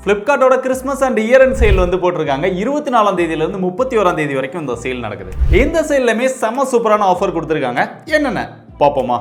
Flipkartோட Christmas and year end sale வந்து போட்டிருக்காங்க. 24ஆம் தேதியில இருந்து 31ஆம் தேதி வரைக்கும் இந்த சேல் நடக்குது. இந்த சேல்லமே செம சூப்பரான ஆஃபர் கொடுத்திருக்காங்க. என்னென்ன பாப்போமா?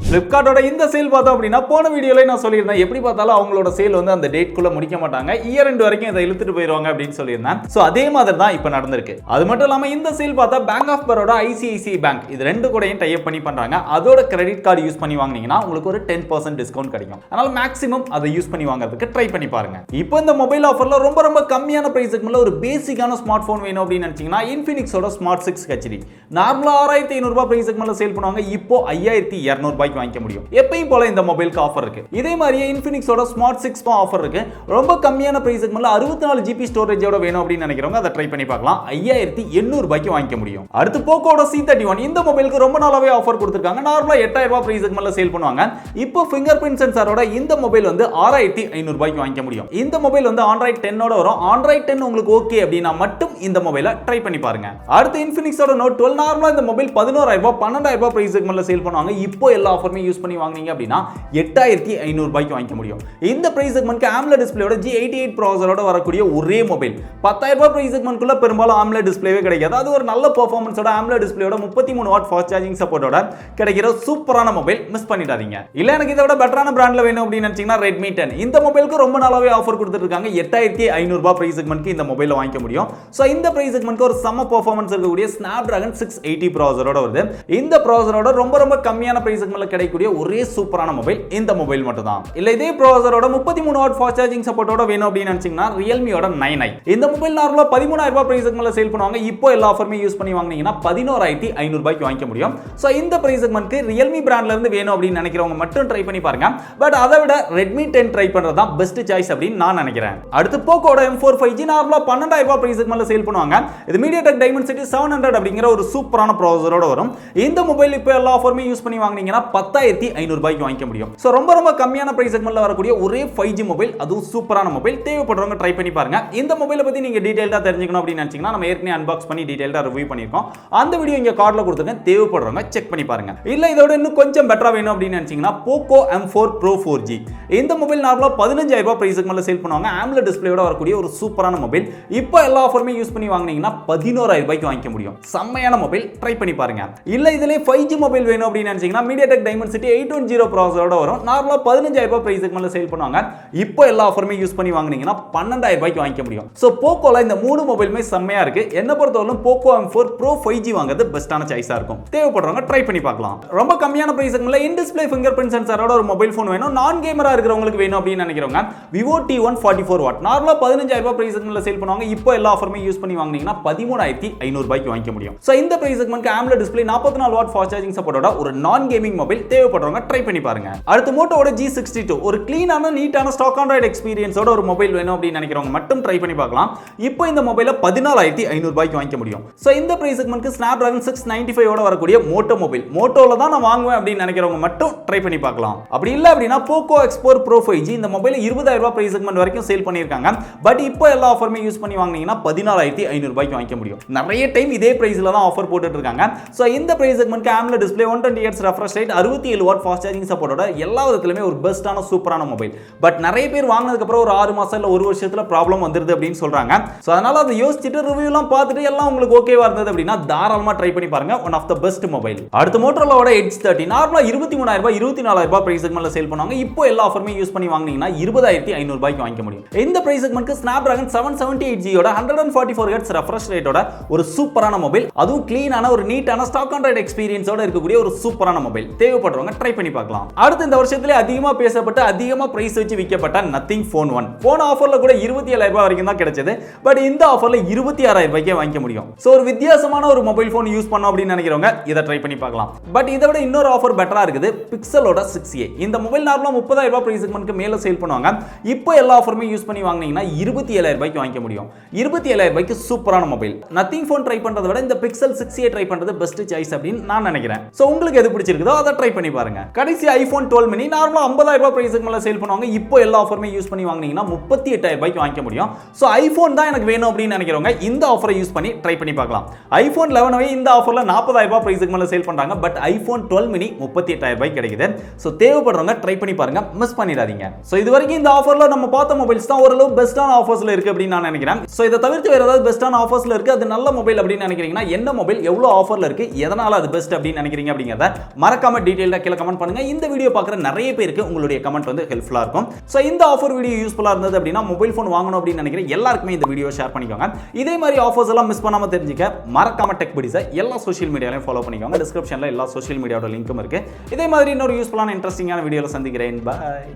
Flipkartோட இந்த சேல் பார்த்தோம் அப்படின்னா போன வீடியோல நான் சொல்லியிருந்தேன் எப்படி பார்த்தாலும் அவங்களோட சேல் வந்து அந்த டேட்குள்ள முடிக்க மாட்டாங்க, இயர் எண்ட் வரைக்கும் இதை இழுத்துட்டு போயிடுவாங்க அப்படின்னு சொல்லியிருந்தேன். ஸோ அதே மாதிரி தான் இப்போ நடந்திருக்கு. அது மட்டும் இல்லாமல் இந்த சேல் பார்த்தா bank of Baroda, ICICI bank இது ரெண்டு கூடயும் டைப் பண்ணி பண்றாங்க. அதோட கிரெடிட் கார்டு யூஸ் பண்ணி வாங்கினீங்கன்னா உங்களுக்கு ஒரு 10% டிஸ்கவுண்ட் கிடைக்கும். அதனால மேக்ஸிமம் அதை யூஸ் பண்ணி வாங்குறதுக்கு ட்ரை பண்ணி பாருங்க. இப்போ இந்த மொபைல் ஆஃபர்ல ரொம்ப கம்மியான பிரைஸுக்கு மேல ஒரு பேசிக்கான ஸ்மார்ட் போன் வேணும் அப்படின்னு நினைச்சீங்கன்னா இன்ஃபினிக்ஸோட ஸ்மார்ட் 6 HD நார்மலா 6500 ரூபாய் பிரைஸுக்கு மேல சேல் பண்ணுவாங்க. இப்போ 5200 ரூபாய்க்கு வாங்கிக்க முடியும். எப்பயும் போல இந்த மொபைலுக்கு ஆஃபர் இருக்கு. இதே மாதிரியே இன்ஃபினிக்ஸோட ஸ்மார்ட் 6 ஆஃபர் இருக்கு. ரொம்ப கம்மியான பிரைஸுக்கு மேல 64 GB ஸ்டோரேஜோட வேணும் அப்படின்னு நினைக்கிறவங்க அதை ட்ரை பண்ணி பார்க்கலாம். 5800 ரூபாய்க்கு வாங்கிக்க முடியும். அடுத்து போக்கோட C31 இந்த மொபைலுக்கு ரொம்ப நாளாவே ஆஃபர் கொடுத்திருக்காங்க. நார்மலா 8000 ரூபாய் பிரைஸுக்கு மேல சேல் பண்ணுவாங்க. இப்போ ஃபிங்கர் பிரிண்ட் சென்சாரோட இந்த மொபைல் வந்து 6500 ரூபாய்க்கு வாங்கிக்க முடியும். இந்த மொபைல் வந்து Android 10 ஓட வரும். Android 10 உங்களுக்கு ஓகே அப்படினா மட்டும் இந்த மொபைலை ட்ரை பண்ணி பாருங்க. அடுத்து இன்ஃபினிக்ஸோட Note 12 நார்மலா இந்த மொபைல் 11000 ரூபாய் 12000 ரூபாய் பிரைஸுக்கு மேல சேல் பண்ணுவாங்க. இப்போ எல்லா ஆஃபருமே யூஸ் பண்ணி வாங்குனீங்க அப்படினா 8500 ரூபாய்க்கு வாங்கிக்க முடியும். இந்த பிரைஸ் செக்மென்ட்க்கு AMOLED டிஸ்ப்ளேயோட G88 ப்ராசஸரோட வரக்கூடிய ஒரே மொபைல் 10000 ரூபாய் பிரைஸ் செக்மென்ட்க்குள்ள பெரும்பாலும் AMOLED டிஸ்ப்ளேவே கிடைக்காது. அது ஒரு நல்ல பெர்ஃபார்மன்ஸோட AMOLED டிஸ்ப்ளேயோட 33 வாட் ஃபாஸ்ட் சார்ஜிங் சப்போர்ட்டோட கிடைக்கிற சூப்பரான மொபைல் மிஸ் பண்ணிடாதீங்க. இல்ல எனக்கு இதை விட பெட்டரான பிராண்ட்ல வேணும் அப்படின்னு நினைச்சீங்கன்னா Redmi 10 இந்த மொபைலுக்கு ரொம்ப நாளாவே ஆஃபர் கொடுத்துட்டு இருக்காங்க. 8500 ரூபாய் பிரைஸ் செக்மென்ட்க்கு இந்த மொபைலை வாங்கிக்க முடியும். சோ இந்த பிரைஸ் செக்மென்ட்க்கு ஒரு செம பெர்ஃபார்மன்ஸ் இருக்கக்கூடிய Snapdragon 680 ப்ராசஸரோட வருது. இந்த ப்ராசஸரோட ரொம்ப கம்மியான பிரைஸ் செக்மென்ட்ல கிடைக்கக்கூடிய ஒரே சூப்பரான மொபைல் இந்த மொபைல் மட்டும் தான். இல்ல இதே ப்ராசஸரோட 33 வாட் ஃபாஸ்ட் சார்ஜிங் சப்போர்ட்டோட வேணும் அப்படின்னு நினைச்சீங்கன்னா Realmeயோட 9i இந்த மொபைல் நார்மலா 13000 ரூபாய் பிரைஸ் செக்மென்ட்ல சேல் பண்ணுவாங்க. இப்போ எல்லா ஆஃபருமே யூஸ் பண்ணி வாங்குனீங்கன்னா 11500 ரூபாய்க்கு வாங்கிக்க முடியும். சோ இந்த பிரைஸ் செக்மென்ட்க்கு Realme பிராண்ட்ல இருந்து வேணும் அப்படின்னு நினைக்கிறவங்க மட்டும் ட்ரை பண்ணி பாருங்க. பட் அதை விட Redmi 10 ட்ரை பண்றது தான் பெஸ்ட் சாய்ஸ் அப்படின்னு நான் நினைக்கிறேன். அடுத்து போக்கோட M4 5G நார்மலா 12000 ரூபாய் பிரைஸ் செக்மென்ட்ல சேல் பண்ணுவாங்க. இது MediaTek Dimensity 700 அப்படிங்கிற ஒரு சூப்பரான ப்ராசஸரோட வரும். இந்த மொபைல் இப்போ எல்லா ஆஃபருமே யூஸ் பண்ணி வாங்குனீங்கன்னா 10500 ரூபாய்க்கு வாங்கிக்க முடியும். சோ ரொம்ப கம்மியான பிரைஸ் செக்மென்ட்ல வரக்கூடிய ஒரே 5G மொபைல், அதுவும் சூப்பரான மொபைல். தேவைப்படுறவங்க ட்ரை பண்ணி பாருங்க. இந்த மொபைலை பத்தி நீங்க டீடைலா தெரிஞ்சுக்கணும் அப்படின்னு நினைச்சீங்கன்னா நம்ம ஏற்கனவே அன்பாக்ஸ் பண்ணி டீடைலா ரிவ்யூ பண்ணிருக்கோம். அந்த வீடியோ இங்க கார்ட்ல கொடுத்திருக்கேன். தேவைப்படுறவங்க செக் பண்ணி பாருங்க. இல்ல இதோட இன்னும் கொஞ்சம் பெட்டரா வேணும் அப்படின்னு நினைச்சீங்கன்னா Poco M4 Pro 4G இந்த மொபைல் நார்மலா 15000 ரூபாய் பிரைஸ் செக்மென்ட்ல சேல் பண்ணுவாங்க. AMOLED டிஸ்ப்ளேயோட வரக்கூடிய ஒரு சூப்பரான மொபைல். இப்போ எல்லா ஆஃபருமே யூஸ் பண்ணி வாங்குனீங்கன்னா 11000 ரூபாய்க்கு வாங்கிக்க முடியும். செம்மையான மொபைல், ட்ரை பண்ணி பாருங்க. இல்ல இதுலயே 5G மொபைல் வேணும் அப்படின்னு நினைச்சீங்கன்னா MediaTek Dimensity 810 ப்ராசஸரோட வரும். நார்மலா 15000 ரூபாய் பிரைஸ் செக்மென்ட்ல சேல் பண்ணுவாங்க. இப்போ எல்லா ஆஃபருமே யூஸ் பண்ணி வாங்குனீங்கன்னா 12000 ரூபாய்க்கு வாங்கிக்க முடியும். சோ போக்கோல இந்த மூணு மொபைலுமே செம்மையா இருக்கு. என்ன பொறுத்தவரைக்கும் Poco M4 Pro 5G வாங்குறது பெஸ்டான சாய்ஸா இருக்கும். தேவைப்படுறவங்க ட்ரை பண்ணி பார்க்கலாம். ரொம்ப கம்மியான பிரைஸ் செக்மென்ட்ல இன் டிஸ்ப்ளே ஃபிங்கர் பிரிண்ட் சென்சாரோட ஒரு மொபைல் ஃபோன் வேணும். நான் கேமரா இருக்கிறவங்களுக்கு வேணும் அப்படின்னு நினைக்கிறவங்க Vivo T1 44 வாட் நார்மலா 15000 ரூபாய் பிரைஸ் செக்மென்ட்ல சேல் பண்ணுவாங்க. இப்போ எல்லா ஆஃபருமே யூஸ் பண்ணி வாங்குனீங்கன்னா 13500 ரூபாய்க்கு வாங்கிக்க முடியும். சோ இந்த பிரைஸ் செக்மென்ட்க்கு AMOLED display 44 watt fast charging சப்போர்ட்டோட ஒரு நான் கேமிங் மொபைல். தேவைப்படுறவங்க ட்ரை பண்ணி பாருங்க. அடுத்து மோட்டோவோட G62 ஒரு கிளீனான நீட்டான ஸ்டாக் ஆண்ட்ராய்டு எக்ஸ்பீரியன்ஸோட ஒரு மொபைல் வேணும் அப்படின்னு நினைக்கிறவங்க மட்டும் ட்ரை பண்ணி பார்க்கலாம். இப்போ இந்த மொபைலை 14500 ரூபாய்க்கு வாங்கிக்க முடியும். சோ இந்த பிரைஸ் செக்மென்ட்க்கு Snapdragon 695 ஓட வரக்கூடிய மோட்டோ மொபைல். மோட்டோல தான் நான் வாங்குவேன் அப்படின்னு நினைக்கிறவங்க மட்டும் ட்ரை பண்ணி பார்க்கலாம். அப்படி இல்ல அப்படினா Poco X4 Pro 5G இந்த மொபைலை 20000 ரூபாய் பிரைஸ் செக்மென்ட் வரைக்கும் சேல் பண்ணிருக்காங்க. பட் இப்போ எல்லா ஆஃபருமே யூஸ் பண்ணி வாங்குனீங்கன்னா 14500 ரூபாய்க்கு வாங்கிக்க முடியும். நிறைய டைம் இதே பிரைஸ்ல தான் ஆஃபர் போட்டுட்டு இருக்காங்க. சோ இந்த பிரைஸ் செக்மென்ட்க்கு AMOLED display 120Hz refresh rate 67 watt fast charging சப்போர்ட்டோட எல்லா விதத்திலுமே ஒரு பெஸ்டான சூப்பரான மொபைல். பட் நிறைய பேர் வாங்குனதுக்கு அப்புறம் ஒரு 6 மாசம் இல்ல 1 வருஷத்துல ப்ராப்ளம் வந்துருது அப்படின்னு சொல்றாங்க. சோ அதனால அதை யோசிச்சுட்டு ரிவ்யூ எல்லாம் பார்த்துட்டு எல்லாம் உங்களுக்கு ஓகேவா இருந்தது அப்படினா தாராளமா ட்ரை பண்ணி பாருங்க. One of the best mobile. அடுத்து Motorolaவோட Edge 30 நார்மலா 23000 ரூபாய் 24000 ரூபாய் பிரைஸ் செக்மென்ட்ல சேல் பண்ணுவாங்க. இப்போ எல்லா ஆஃபருமே யூஸ் பண்ணி வாங்குனீங்கன்னா 20500 ரூபாய்க்கு வாங்கிக்க முடியும். இந்த பிரைஸ் செக்மென்ட்க்கு Snapdragon 778G ஓட 144Hz refresh rate ஓட ஒரு சூப்பரான மொபைல். அதுவும் கிளீனான ஒரு நீட்டான ஸ்டாக் ஆண்ட்ராய்டு எக்ஸ்பீரியன்ஸோட இருக்கக்கூடிய ஒரு சூப்பரான மொபைல். தேவைப்படுறவங்க ட்ரை பண்ணி பார்க்கலாம். அடுத்து இந்த வருஷத்திலே அதிகமா பேசப்பட்ட அதிகமா பிரைஸ் வச்சு விற்கப்பட்ட Nothing Phone 1 போன ஆஃபர்ல கூட 27000 ரூபாய் வரைக்கும் தான் கிடைச்சது. பட் இந்த ஆஃபர்ல 26000 ரூபாய்க்கே வாங்கிக்க முடியும். சோ ஒரு வித்தியாசமான ஒரு மொபைல் போன் யூஸ் பண்ணோம் அப்படின்னு நினைக்கிறவங்க இதை ட்ரை பண்ணி பார்க்கலாம். பட் இதை விட இன்னொரு ஆஃபர் பெட்டரா இருக்குது. பிக்சலோட 6a இந்த மொபைல் நார்மலா 30000 ரூபாய் பிரைஸ் செக்மென்ட்க்கு மேல சேல் பண்ணுவாங்க. இப்போ எல்லா ஆஃபருமே யூஸ் பண்ணி வாங்குனீங்கன்னா 27000 ரூபாய்க்கு வாங்கிக்க முடியும். 27000 ரூபாய்க்கு சூப்பரான மொபைல். Nothing Phone ட்ரை பண்றதை விட இந்த Pixel 6a ட்ரை பண்றது பெஸ்ட் சாய்ஸ் அப்படின்னு நான் நினைக்கிறேன். சோ உங்களுக்கு எது பிடிச்சிருக்குதோ அதை ட்ரை ட்ரை பண்ணி பாருங்க. கடைசி ஐபோன் 12 mini நார்மலா 50,000 ரூபாய் பிரைஸ்க்கு மேல சேல் பண்ணுவாங்க. இப்போ எல்லா ஆஃபருமே யூஸ் பண்ணி வாங்குனீங்கன்னா 38,000 ரூபாய்க்கு வாங்கிக்க முடியும். சோ ஐபோன் தான் எனக்கு வேணும் அப்படின்னு நினைக்கிறவங்க இந்த ஆஃபரை யூஸ் பண்ணி ட்ரை பண்ணி பார்க்கலாம். ஐபோன் 11 இந்த ஆஃபர்ல 40,000 ரூபாய் பிரைஸ்க்கு மேல சேல் பண்றாங்க. பட் ஐபோன் 12 mini 38,000 ரூபாய்க்கு கிடைக்குது. சோ தேவைப்படுறவங்க ட்ரை பண்ணி பாருங்க, மிஸ் பண்ணிடாதீங்க. சோ இதுவரைக்கும் இந்த ஆஃபர்ல நம்ம பார்த்த மொபைல்ஸ் தான் ஓரளவு பெஸ்டான ஆஃபர்ஸ்ல இருக்கு அப்படின்னு நான் நினைக்கிறேன். சோ இதை தவிர்த்து வேற ஏதாவது பெஸ்டான ஆஃபர்ஸ்ல இருக்கு, அது நல்ல மொபைல் அப்படின்னு நினைக்கிறீங்கன்னா என்ன மொபைல் எவ்வளவு ஆஃபர்ல இருக்கு, எதனால அது பெஸ்ட் அப்படின்னு நினைக்கிறீங்க அப்படிங்கறத மறக்காம டீடைலா கீழ கமெண்ட் பண்ணுங்க. இந்த வீடியோ பார்க்குற நிறைய பேருக்கு உங்களுடைய கமெண்ட் வந்து ஹெல்ப்ஃபுல்லா இருக்கும். சோ இந்த ஆஃபர் வீடியோ யூஸ்ஃபுல்லா இருந்தது அப்படின்னா மொபைல் ஃபோன் வாங்கணும் அப்படின்னு நினைக்கிற எல்லாருக்குமே இந்த வீடியோ ஷேர் பண்ணிக்கோங்க. இதே மாதிரி ஆஃபர்ஸ் எல்லாம் மிஸ் பண்ணாம தெரிஞ்சுக்க மறக்காம டெக் படிஸை எல்லா சோஷியல் மீடியாலையும் ஃபாலோ பண்ணிக்கோங்க. டிஸ்கிரிப்ஷன்ல எல்லா சோஷியல் மீடியாவோட லிங்க்கும் இருக்கு. இதே மாதிரி இன்னொரு யூஸ்ஃபுல்லான இன்ட்ரெஸ்டிங்கான வீடியோல சந்திக்கிறேன். பை.